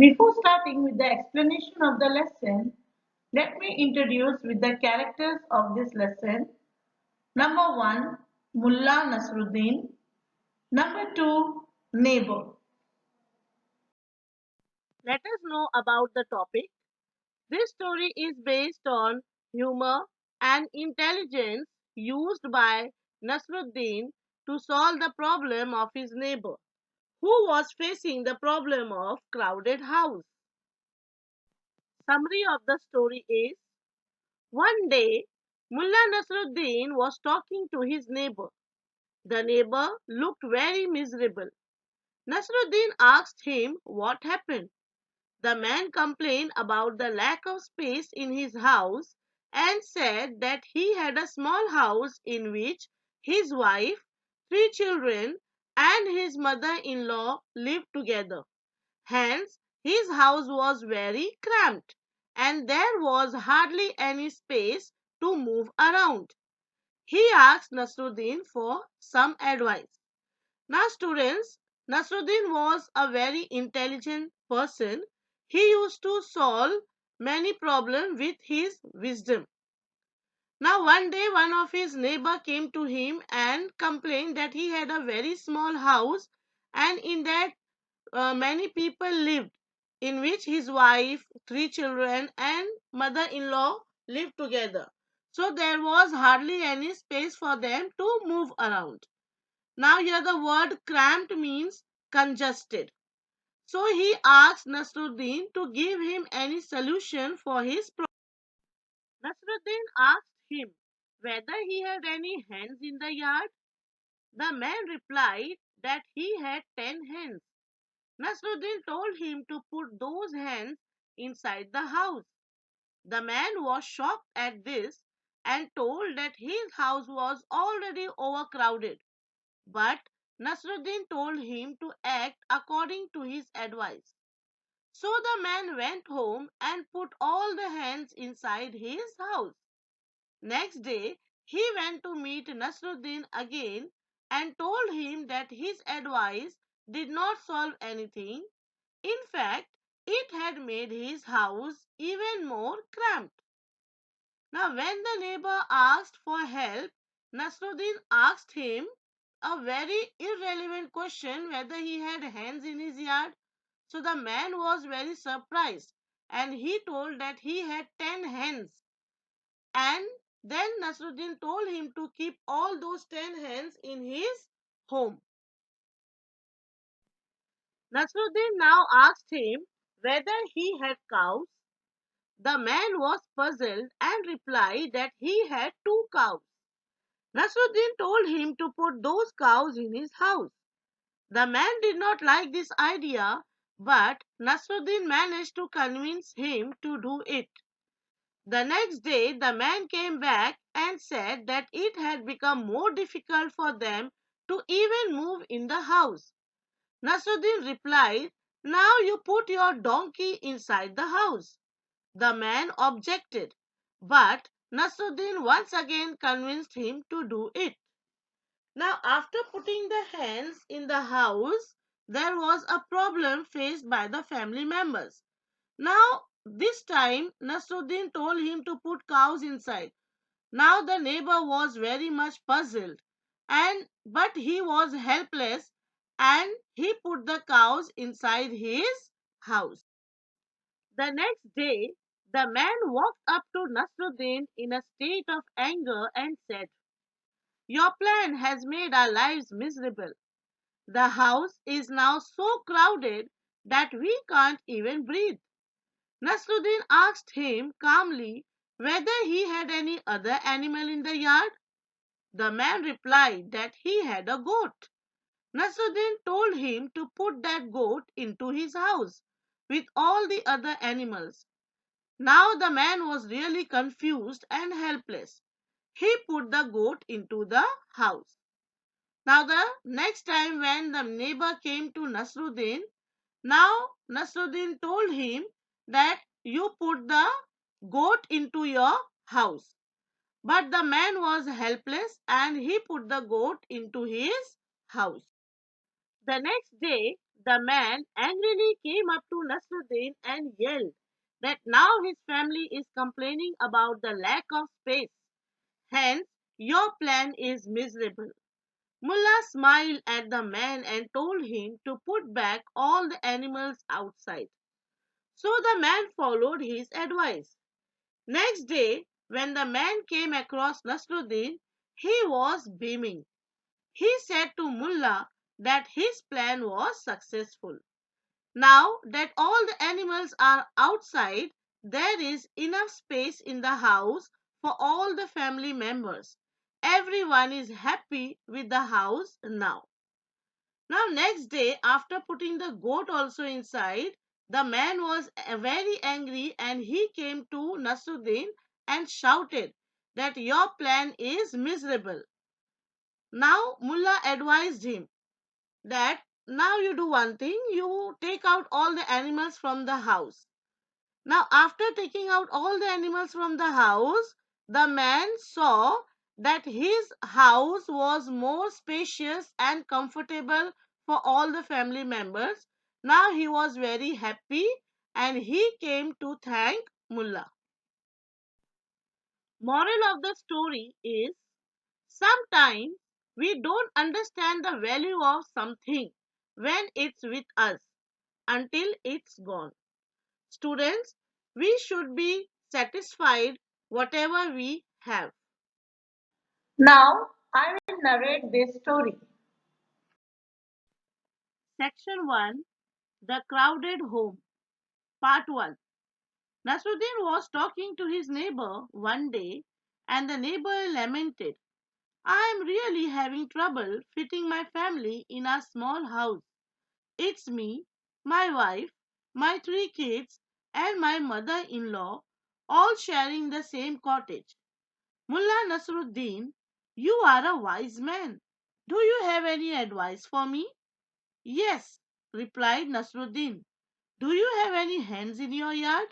Before starting with the explanation of the lesson, let me introduce with the characters of this lesson. Number 1, Mullah Nasruddin. Number 2, neighbor. Let us know about the topic. This story is based on humor and intelligence used by Nasruddin to solve the problem of his neighbor, who was facing the problem of crowded house. Summary of the story is: one day, Mullah Nasruddin was talking to his neighbor. The neighbor looked very miserable. Nasruddin asked him what happened. The man complained about the lack of space in his house and said that he had a small house in which his wife, three children, and his mother in law lived together. Hence, his house was very cramped and there was hardly any space to move around. He asked Nasruddin for some advice. Now, students, Nasruddin was a very intelligent person. He used to solve many problems with his wisdom. Now, one day, one of his neighbor came to him and complained that he had a very small house, and in that many people lived, in which his wife, three children, and mother-in-law lived together. So there was hardly any space for them to move around. Now here the word cramped means congested. So he asked Nasruddin to give him any solution for his problem. Nasruddin asked him whether he had any hens in the yard. The man replied that he had 10 hens. Nasruddin told him to put those hens inside the house. The man was shocked at this and told that his house was already overcrowded. But Nasruddin told him to act according to his advice. So the man went home and put all the hens inside his house. Next day, he went to meet Nasruddin again and told him that his advice did not solve anything. In fact, it had made his house even more cramped. Now, when the neighbor asked for help, Nasruddin asked him a very irrelevant question whether he had hens in his yard. So the man was very surprised and he told that he had 10 hens. And then Nasruddin told him to keep all those 10 hens in his home. Nasruddin now asked him whether he had cows. The man was puzzled and replied that he had two cows. Nasruddin told him to put those cows in his house. The man did not like this idea, but Nasruddin managed to convince him to do it. The next day, the man came back and said that it had become more difficult for them to even move in the house. Nasruddin replied, "Now you put your donkey inside the house." The man objected, but Nasruddin once again convinced him to do it. Now, after putting the hens in the house, there was a problem faced by the family members. Now, this time, Nasruddin told him to put cows inside. Now, the neighbor was very much puzzled, but he was helpless and he put the cows inside his house. The next day, the man walked up to Nasruddin in a state of anger and said, "Your plan has made our lives miserable. The house is now so crowded that we can't even breathe." Nasruddin asked him calmly whether he had any other animal in the yard. The man replied that he had a goat. Nasruddin told him to put that goat into his house with all the other animals. Now the man was really confused and helpless. He put the goat into the house. Now the next time when the neighbor came to Nasruddin, now Nasruddin told him that you put the goat into your house. But the man was helpless and he put the goat into his house. The next day, the man angrily came up to Nasruddin and yelled that now his family is complaining about the lack of space. Hence, your plan is miserable. Mullah smiled at the man and told him to put back all the animals outside. So the man followed his advice. Next day, when the man came across Nasruddin, he was beaming. He said to Mullah that his plan was successful. Now that all the animals are outside, there is enough space in the house for all the family members. Everyone is happy with the house now. Now, next day, after putting the goat also inside, the man was very angry and he came to Nasruddin and shouted that your plan is miserable. Now, Mullah advised him that now you do one thing, you take out all the animals from the house. Now, after taking out all the animals from the house, the man saw that his house was more spacious and comfortable for all the family members. Now he was very happy and he came to thank Mullah. Moral of the story is sometimes we don't understand the value of something when it's with us until it's gone. Students, we should be satisfied whatever we have. Now I will narrate this story. Section 1, The Crowded Home. Part 1. Nasruddin was talking to his neighbor one day and the neighbor lamented, I am really having trouble fitting my family in a small house. It's me, my wife, my three kids, and my mother in law all sharing the same cottage. Mullah Nasruddin, you are a wise man. Do you have any advice for me? Yes, replied Nasruddin. Do you have any hens in your yard?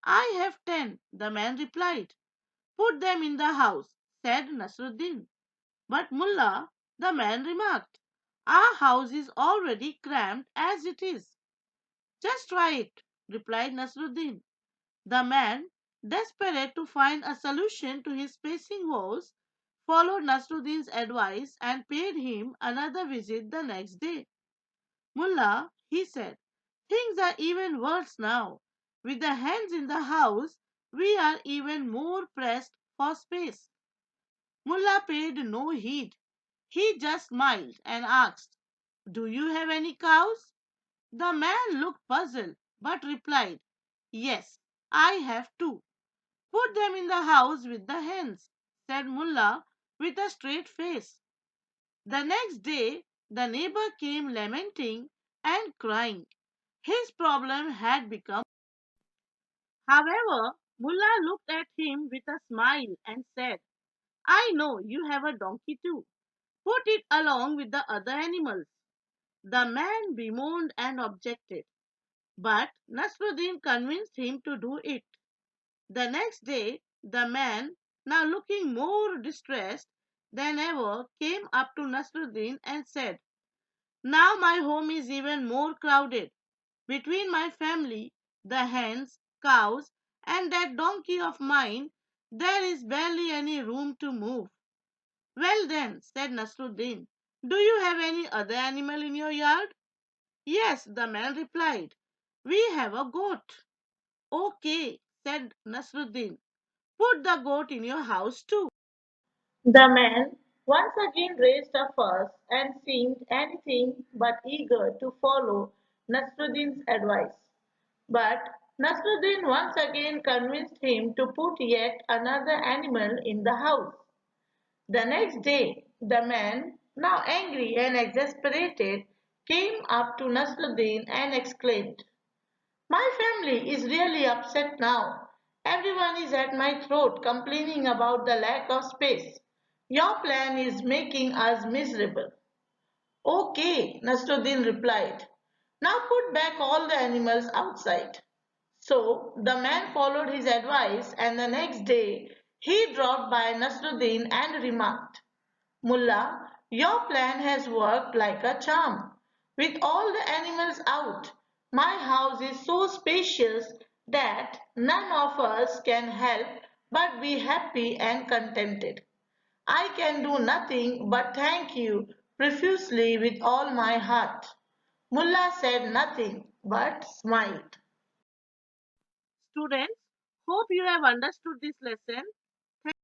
I have 10, the man replied. Put them in the house, said Nasruddin. But Mullah, the man remarked, our house is already cramped as it is. Just try it, replied Nasruddin. The man, desperate to find a solution to his spacing woes, followed Nasruddin's advice and paid him another visit the next day. Mullah, he said, things are even worse now. With the hens in the house, we are even more pressed for space. Mullah paid no heed. He just smiled and asked, do you have any cows? The man looked puzzled but replied, yes, I have two. Put them in the house with the hens, said Mullah with a straight face. The next day, the neighbor came lamenting and crying. His problem had become. However, Mullah looked at him with a smile and said, I know you have a donkey too. Put it along with the other animals. The man bemoaned and objected, but Nasruddin convinced him to do it. The next day, the man, now looking more distressed than ever, came up to Nasruddin and said, now my home is even more crowded. Between my family, the hens, cows, and that donkey of mine, there is barely any room to move. Well then, said Nasruddin, do you have any other animal in your yard? Yes, the man replied, we have a goat. Okay, said Nasruddin, put the goat in your house too. The man once again raised a fuss and seemed anything but eager to follow Nasruddin's advice. But Nasruddin once again convinced him to put yet another animal in the house. The next day, the man, now angry and exasperated, came up to Nasruddin and exclaimed, my family is really upset now. Everyone is at my throat complaining about the lack of space. Your plan is making us miserable. Okay, Nasruddin replied. Now put back all the animals outside. So the man followed his advice and the next day he dropped by Nasruddin and remarked, Mullah, your plan has worked like a charm. With all the animals out, my house is so spacious that none of us can help but be happy and contented. I can do nothing but thank you profusely with all my heart. Mullah said nothing but smiled. Students, hope you have understood this lesson.